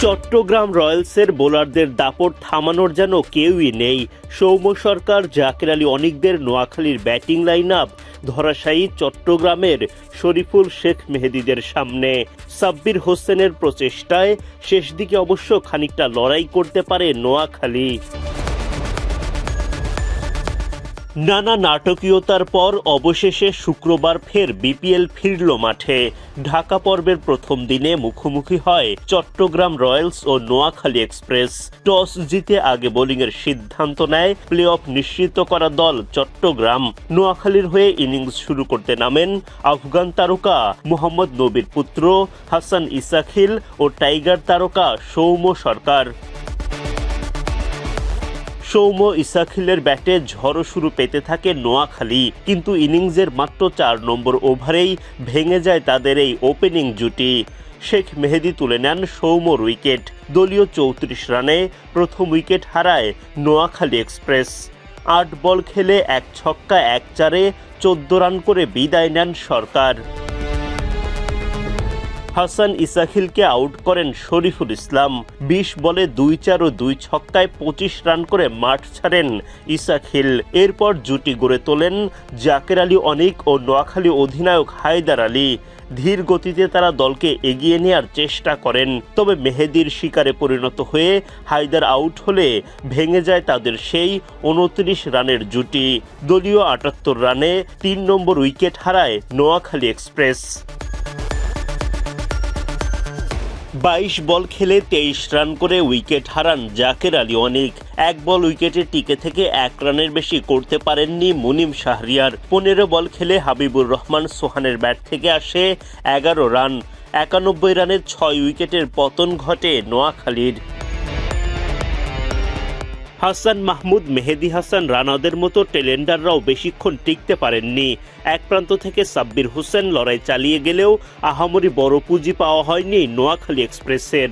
চট্টগ্রাম রয়্যালসের বোলারদের দাপট থামানোর যেন কেউই নেই। সৌম্য সরকার, জাকের আলী অনিকদের নোয়াখালীর ব্যাটিং লাইন আপ ধরাশায়ী চট্টগ্রামের শরীফুল শেখ মেহেদীদের সামনে। সাব্বির হোসেনের প্রচেষ্টায় শেষ দিকে অবশ্য খানিকটা লড়াই করতে পারে নোয়াখালী। নানা নাটকীয়তার পর অবশেষে শুক্রবার ফের বিপিএল ফিরল মাঠে। ঢাকা পর্বের প্রথম দিনে মুখোমুখি হয় চট্টগ্রাম রয়্যালস ও নোয়াখালী এক্সপ্রেস। টস জিতে আগে বোলিংয়ের সিদ্ধান্ত নেয় প্লে অফ নিশ্চিত করা দল চট্টগ্রাম। নোয়াখালীর হয়ে ইনিংস শুরু করতে নামেন আফগান তারকা মোহাম্মদ নবীর পুত্র হাসান ইসাখিল ও টাইগার তারকা সৌম্য সরকার। সৌম্য ইসাখিলের ব্যাটে ঝড়ো শুরু পেতে থাকে নোয়াখালী, কিন্তু ইনিংসের মাত্র 4 নম্বর ওভারেই ভেঙে যায় তাদের এই ওপেনিং জুটি। শেখ মেহেদী তুলে নেন সৌম্যর উইকেট। দলীয় 34 রানে প্রথম উইকেট হারায় নোয়াখালী এক্সপ্রেস। 8 বল খেলে 1 ছক্কা 1 চারে 14 রান করে বিদায় নেন সরকার। হাসান ইসাখিলকে আউট করেন শরীফুল ইসলাম। 20 বলে 2 চার ও 2 ছক্কায় 25 রান করে মাঠ ছাড়েন ইসাখিল। এরপর জুটি গড়ে তোলেন জাকের আলী অনিক ও নোয়াখালী অধিনায়ক হায়দার আলী। ধীর গতিতে তারা দলকে এগিয়ে নেয়ার চেষ্টা করেন, তবে মেহেদীর শিকারে পরিণত হয়ে হায়দার আউট হলে ভেঙে যায় তাদের সেই 29 রানের জুটি। দলীয় 78 রানে 3 নম্বর উইকেট হারায় নোয়াখালী এক্সপ্রেস। 22 বল খেলে 23 রান করে উইকেট হারান জাকের আলী অনিক। 1 বল উইকেটে টিকে থেকে 1 রানের বেশি করতে পারেননি মুনিম শাহরিয়ার। 15 বল খেলে হাবিবুর রহমান সোহানের ব্যাট থেকে আসে 11 রান। 91 রানের 6 উইকেটের পতন ঘটে নোয়াখালীর। হাসান মাহমুদ, মেহেদী হাসান, রানাদের মতো টেলেন্ডাররাও বেশিক্ষণ টিকতে পারেননি। এক প্রান্ত থেকে সাব্বির হোসেন লড়াই চালিয়ে গেলেও আহামরি বড় পুঁজি পাওয়া হয়নি নোয়াখালী এক্সপ্রেসের।